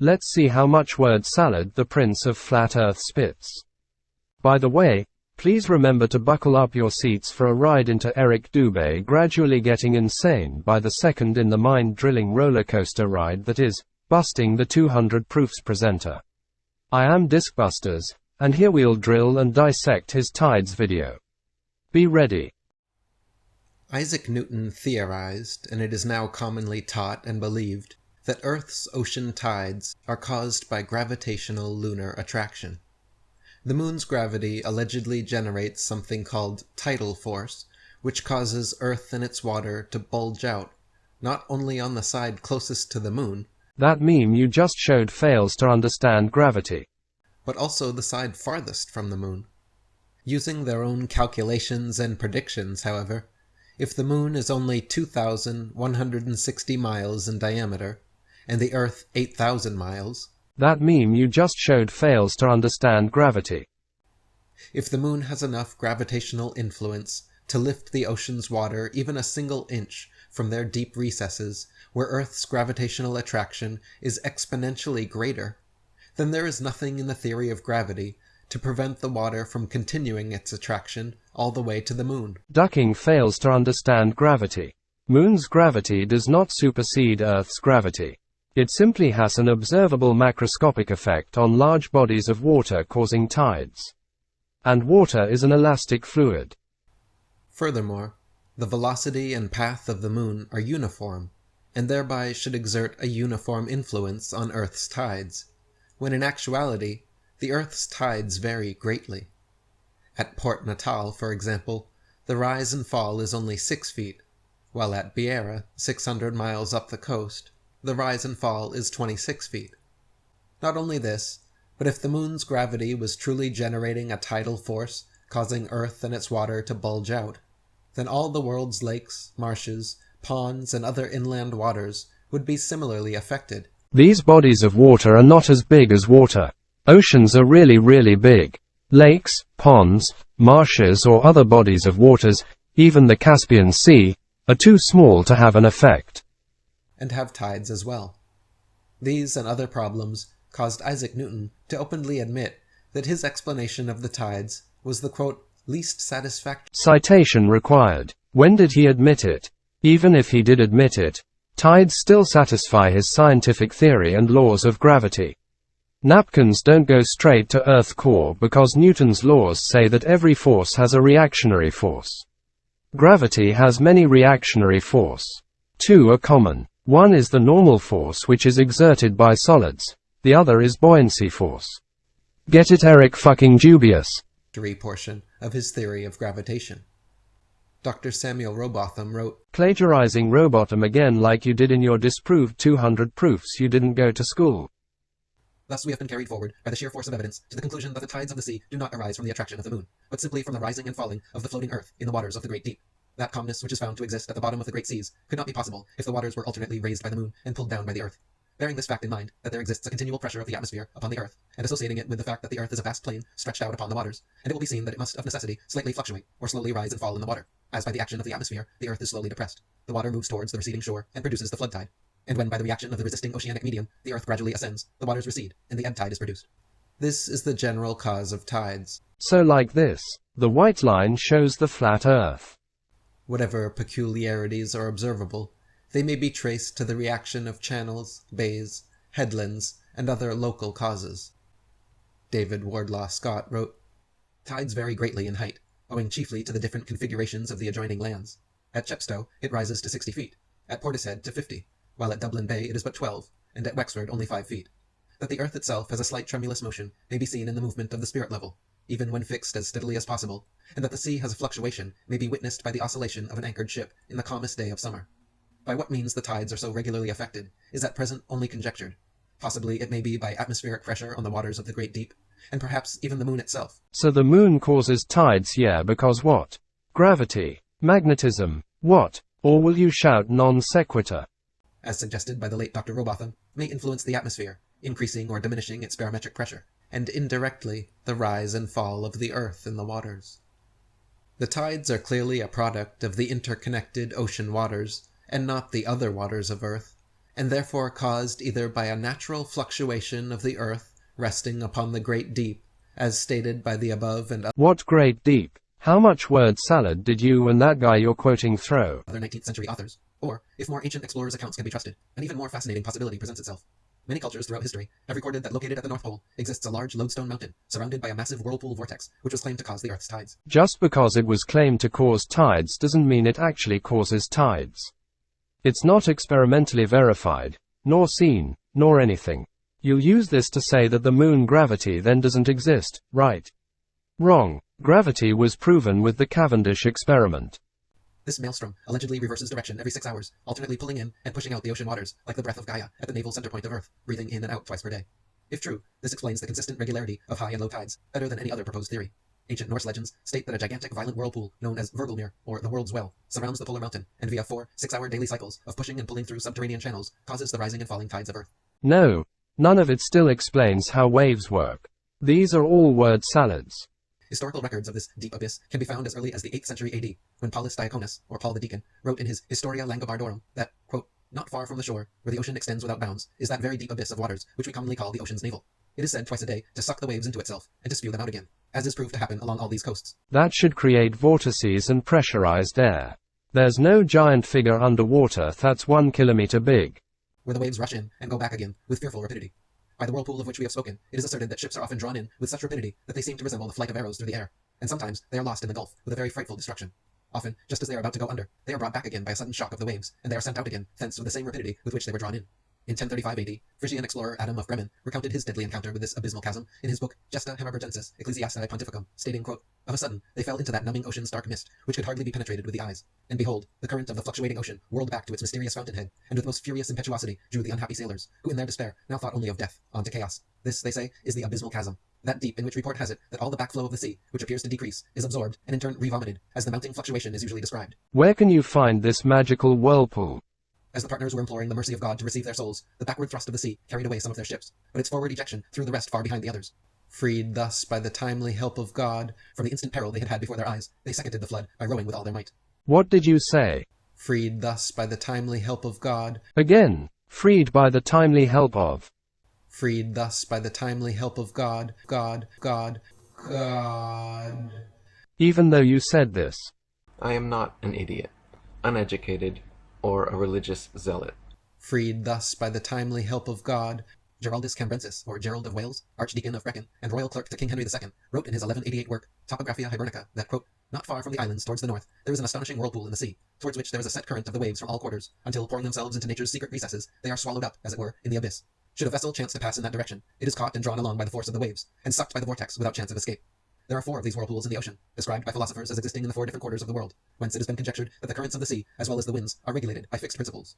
Let's see how much word salad the Prince of Flat Earth spits. By the way, please remember to buckle up your seats for a ride into Eric Dubay gradually getting insane by the second in the mind-drilling roller coaster ride that is, Busting the 200 Proofs presenter. I am Discbusters, and here we'll drill and dissect his tides video. Be ready. Isaac Newton theorized, and it is now commonly taught and believed, that Earth's ocean tides are caused by gravitational lunar attraction. The moon's gravity allegedly generates something called tidal force, which causes Earth and its water to bulge out, not only on the side closest to the moon, that meme you just showed fails to understand gravity, but also the side farthest from the moon. Using their own calculations and predictions, however, if the moon is only 2,160 miles in diameter, and the Earth 8,000 miles, that meme you just showed fails to understand gravity. If the moon has enough gravitational influence to lift the ocean's water even a single inch from their deep recesses where Earth's gravitational attraction is exponentially greater, then there is nothing in the theory of gravity to prevent the water from continuing its attraction all the way to the moon. Ducking fails to understand gravity. Moon's gravity does not supersede Earth's gravity. It simply has an observable macroscopic effect on large bodies of water causing tides. And water is an elastic fluid. Furthermore, the velocity and path of the moon are uniform, and thereby should exert a uniform influence on Earth's tides, when in actuality, the Earth's tides vary greatly. At Port Natal, for example, the rise and fall is only 6 feet, while at Beira, 600 miles up the coast, the rise and fall is 26 feet. Not only this, but if the moon's gravity was truly generating a tidal force causing Earth and its water to bulge out, then all the world's lakes, marshes, ponds, and other inland waters would be similarly affected. These bodies of water are not as big as water. Oceans are really, really big. Lakes, ponds, marshes, or other bodies of waters, even the Caspian Sea, are too small to have an effect. And have tides as well. These and other problems caused Isaac Newton to openly admit that his explanation of the tides was the, quote, least satisfactory. Citation required. When did he admit it? Even if he did admit it, tides still satisfy his scientific theory and laws of gravity. Napkins don't go straight to Earth core because Newton's laws say that every force has a reactionary force. Gravity has many reactionary force. 2 are common. One is the normal force which is exerted by solids. The other is buoyancy force. Get it, Eric fucking Dubious? Portion of his theory of gravitation. Dr. Samuel Rowbotham wrote, Plagiarizing Rowbotham again like you did in your disproved 200 proofs you didn't go to school. Thus we have been carried forward by the sheer force of evidence to the conclusion that the tides of the sea do not arise from the attraction of the moon, but simply from the rising and falling of the floating Earth in the waters of the great deep. That calmness which is found to exist at the bottom of the great seas could not be possible if the waters were alternately raised by the moon and pulled down by the Earth. Bearing this fact in mind, that there exists a continual pressure of the atmosphere upon the Earth, and associating it with the fact that the Earth is a vast plain stretched out upon the waters, and it will be seen that it must of necessity slightly fluctuate, or slowly rise and fall in the water, as by the action of the atmosphere, the Earth is slowly depressed. The water moves towards the receding shore, and produces the flood tide. And when by the reaction of the resisting oceanic medium, the Earth gradually ascends, the waters recede, and the ebb tide is produced. This is the general cause of tides. So like this. The white line shows the flat Earth. Whatever peculiarities are observable, they may be traced to the reaction of channels, bays, headlands, and other local causes. David Wardlaw Scott wrote, Tides vary greatly in height, owing chiefly to the different configurations of the adjoining lands. At Chepstow, it rises to 60 feet, at Portishead to 50, while at Dublin Bay it is but 12, and at Wexford only 5 feet. That the Earth itself has a slight tremulous motion may be seen in the movement of the spirit level, even when fixed as steadily as possible, and that the sea has a fluctuation may be witnessed by the oscillation of an anchored ship in the calmest day of summer. By what means the tides are so regularly affected is at present only conjectured. Possibly it may be by atmospheric pressure on the waters of the great deep, and perhaps even the moon itself. So the moon causes tides, yeah, because what? Gravity? Magnetism? What? Or will you shout non sequitur? As suggested by the late Dr. Rowbotham, may influence the atmosphere, increasing or diminishing its barometric pressure, and indirectly the rise and fall of the Earth in the waters. The tides are clearly a product of the interconnected ocean waters, and not the other waters of Earth, and therefore caused either by a natural fluctuation of the earth resting upon the great deep, as stated by the above and What great deep? How much word salad did you and that guy you're quoting throw? other 19th century authors, or, if more ancient explorers' accounts can be trusted, an even more fascinating possibility presents itself. Many cultures throughout history have recorded that located at the North Pole exists a large lodestone mountain surrounded by a massive whirlpool vortex, which was claimed to cause the Earth's tides. Just because it was claimed to cause tides doesn't mean it actually causes tides. It's not experimentally verified, nor seen, nor anything. You'll use this to say that the moon gravity then doesn't exist, right? Wrong. Gravity was proven with the Cavendish experiment. This maelstrom allegedly reverses direction every 6 hours, alternately pulling in and pushing out the ocean waters, like the breath of Gaia at the naval center point of Earth, breathing in and out twice per day. If true, this explains the consistent regularity of high and low tides, better than any other proposed theory. Ancient Norse legends state that a gigantic violent whirlpool, known as Virgelmir, or the World's Well, surrounds the polar mountain, and via 4-6-hour daily cycles of pushing and pulling through subterranean channels, causes the rising and falling tides of Earth. No. None of it still explains how waves work. These are all word salads. Historical records of this deep abyss can be found as early as the 8th century AD, when Paulus Diaconus, or Paul the Deacon, wrote in his Historia Langobardorum that, quote, "Not far from the shore, where the ocean extends without bounds, is that very deep abyss of waters, which we commonly call the ocean's navel. It is said twice a day to suck the waves into itself, and to spew them out again, as is proved to happen along all these coasts." That should create vortices and pressurized air. There's no giant figure underwater that's 1 kilometer big. Where the waves rush in and go back again with fearful rapidity. By the whirlpool of which we have spoken, it is asserted that ships are often drawn in with such rapidity that they seem to resemble the flight of arrows through the air, and sometimes they are lost in the gulf with a very frightful destruction. Often, just as they are about to go under, they are brought back again by a sudden shock of the waves, and they are sent out again, thence with the same rapidity with which they were drawn in. In 1035 AD, Frisian explorer Adam of Bremen recounted his deadly encounter with this abysmal chasm in his book Gesta Hemerbergensis Ecclesiastiae Pontificum, stating, quote, "Of a sudden, they fell into that numbing ocean's dark mist, which could hardly be penetrated with the eyes. And behold, the current of the fluctuating ocean whirled back to its mysterious fountainhead, and with most furious impetuosity drew the unhappy sailors, who in their despair now thought only of death, on to chaos. This, they say, is the abysmal chasm, that deep in which report has it that all the backflow of the sea, which appears to decrease, is absorbed, and in turn revomited, as the mounting fluctuation is usually described." Where can you find this magical whirlpool? As the partners were imploring the mercy of God to receive their souls, the backward thrust of the sea carried away some of their ships, but its forward ejection threw the rest far behind the others. Freed thus by the timely help of God from the instant peril they had had before their eyes, they seconded the flood by rowing with all their might. What did you say? Freed thus by the timely help of God. Again, freed by the timely help of. Freed thus by the timely help of God. Even though you said this. I am not an idiot, uneducated, or a religious zealot. Freed thus by the timely help of God. Geraldus Cambrensis, or Gerald of Wales, Archdeacon of Brecon, and royal clerk to King Henry II, wrote in his 1188 work, Topographia Hibernica, that, quote, "Not far from the islands towards the north, there is an astonishing whirlpool in the sea, towards which there is a set current of the waves from all quarters, until, pouring themselves into nature's secret recesses, they are swallowed up, as it were, in the abyss. Should a vessel chance to pass in that direction, it is caught and drawn along by the force of the waves, and sucked by the vortex without chance of escape. There are 4 of these whirlpools in the ocean, described by philosophers as existing in the 4 different quarters of the world, whence it has been conjectured that the currents of the sea, as well as the winds, are regulated by fixed principles."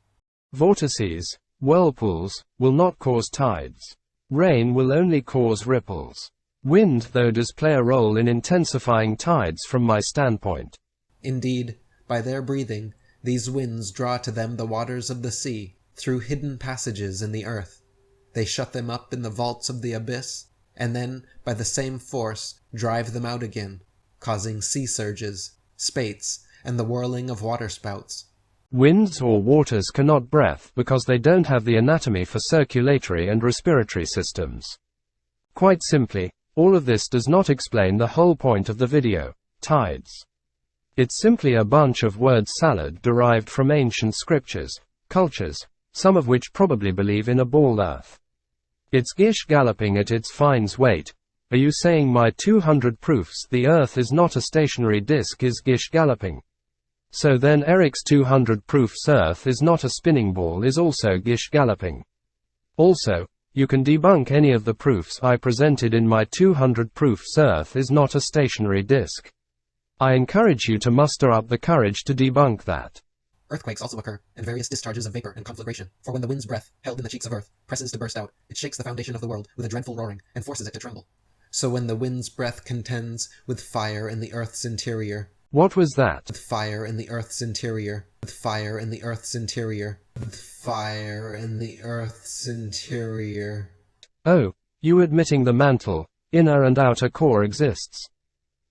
Vortices, whirlpools, will not cause tides. Rain will only cause ripples. Wind, though, does play a role in intensifying tides from my standpoint. Indeed, by their breathing, these winds draw to them the waters of the sea, through hidden passages in the earth. They shut them up in the vaults of the abyss, and then, by the same force, drive them out again, causing sea surges, spates, and the whirling of waterspouts. Winds or waters cannot breathe because they don't have the anatomy for circulatory and respiratory systems. Quite simply, all of this does not explain the whole point of the video, tides. It's simply a bunch of word salad derived from ancient scriptures, cultures, some of which probably believe in a ball earth. It's gish galloping at its finds weight. Are you saying my 200 proofs the earth is not a stationary disk is gish galloping? So then Eric's 200 proofs earth is not a spinning ball is also gish galloping. Also, you can debunk any of the proofs I presented in my 200 proofs earth is not a stationary disk. I encourage you to muster up the courage to debunk that. Earthquakes also occur, and various discharges of vapor and conflagration, for when the wind's breath, held in the cheeks of earth, presses to burst out, it shakes the foundation of the world with a dreadful roaring, and forces it to tremble. So when the wind's breath contends with fire in the earth's interior. What was that? With fire in the earth's interior. With fire in the earth's interior. With fire in the earth's interior. Oh, you admitting the mantle, inner and outer core exists.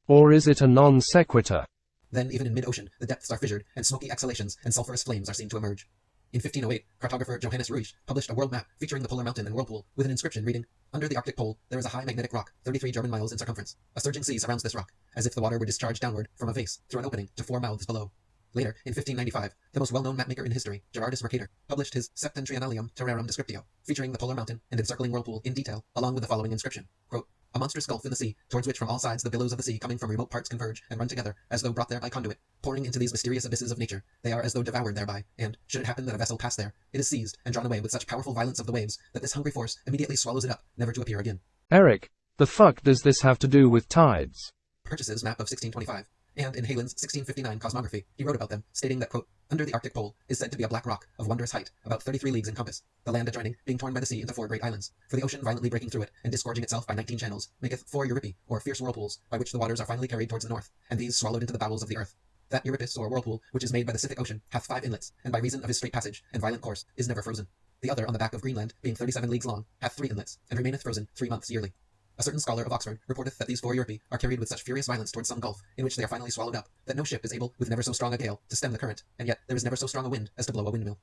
Or is it a non sequitur? Then even in mid-ocean, the depths are fissured, and smoky exhalations and sulphurous flames are seen to emerge. In 1508, cartographer Johannes Ruisch published a world map featuring the polar mountain and whirlpool with an inscription reading, "Under the Arctic Pole, there is a high magnetic rock, 33 German miles in circumference. A surging sea surrounds this rock, as if the water were discharged downward from a vase through an opening to 4 mouths below." Later, in 1595, the most well-known mapmaker in history, Gerardus Mercator, published his Septentrionalium Terrarum Descriptio, featuring the polar mountain and encircling whirlpool in detail, along with the following inscription, quote, "A monstrous gulf in the sea, towards which from all sides the billows of the sea coming from remote parts converge and run together, as though brought there by conduit, pouring into these mysterious abysses of nature, they are as though devoured thereby, and, should it happen that a vessel pass there, it is seized and drawn away with such powerful violence of the waves, that this hungry force immediately swallows it up, never to appear again." Eric, the fuck does this have to do with tides? Purchases map of 1625, and in Heylyn's 1659 cosmography, he wrote about them, stating that, quote, "Under the Arctic Pole is said to be a black rock of wondrous height, about 33 leagues in compass, the land adjoining being torn by the sea into 4 great islands, for the ocean violently breaking through it, and disgorging itself by 19 channels, maketh 4 Euripi, or fierce whirlpools, by which the waters are finally carried towards the north, and these swallowed into the bowels of the earth. That Euripus, or whirlpool, which is made by the Pacific Ocean, hath 5 inlets, and by reason of his straight passage and violent course is never frozen. The other on the back of Greenland, being 37 leagues long, hath 3 inlets, and remaineth frozen 3 months yearly. A certain scholar of Oxford reporteth that these 4 Euripi are carried with such furious violence towards some gulf, in which they are finally swallowed up, that no ship is able, with never so strong a gale, to stem the current, and yet there is never so strong a wind as to blow a windmill."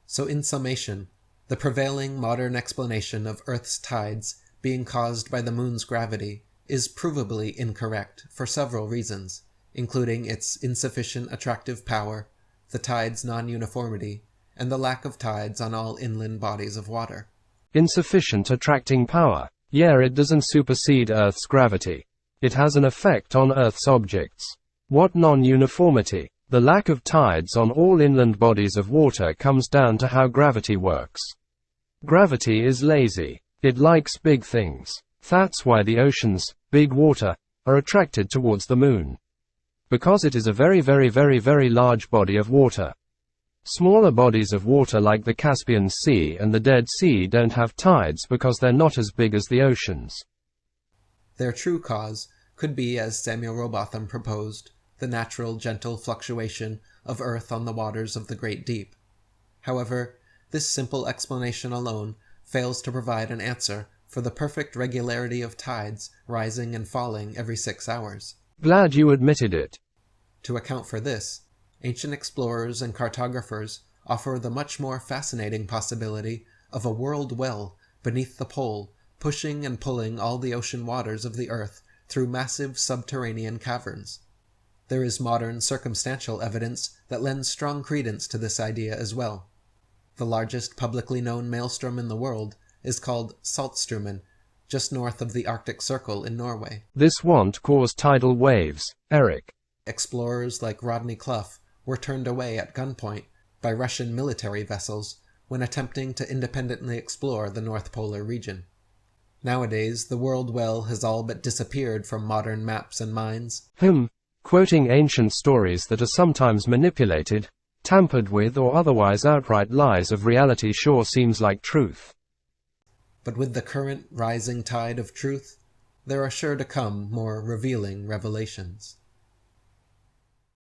So in summation, the prevailing modern explanation of Earth's tides being caused by the moon's gravity is provably incorrect for several reasons, including its insufficient attractive power, the tide's non-uniformity, and the lack of tides on all inland bodies of water. Insufficient attracting power. Yeah, it doesn't supersede Earth's gravity. It has an effect on Earth's objects. What non-uniformity? The lack of tides on all inland bodies of water comes down to how gravity works. Gravity is lazy. It likes big things. That's why the oceans, big water, are attracted towards the moon. Because it is a very large body of water. Smaller bodies of water like the Caspian Sea and the Dead Sea don't have tides because they're not as big as the oceans. Their true cause could be, as Samuel Rowbotham proposed, the natural gentle fluctuation of Earth on the waters of the great deep. However, this simple explanation alone fails to provide an answer for the perfect regularity of tides rising and falling every 6 hours. Glad you admitted it. To account for this, ancient explorers and cartographers offer the much more fascinating possibility of a world well beneath the pole, pushing and pulling all the ocean waters of the Earth through massive subterranean caverns. There is modern circumstantial evidence that lends strong credence to this idea as well. The largest publicly known maelstrom in the world is called Saltstraumen, just north of the Arctic Circle in Norway. This won't cause tidal waves, Eric. Explorers like Rodney Clough were turned away at gunpoint by Russian military vessels when attempting to independently explore the North Polar region. Nowadays, the world well has all but disappeared from modern maps and mines. Quoting ancient stories that are sometimes manipulated, tampered with, or otherwise outright lies of reality sure seems like truth. But with the current rising tide of truth, there are sure to come more revealing revelations.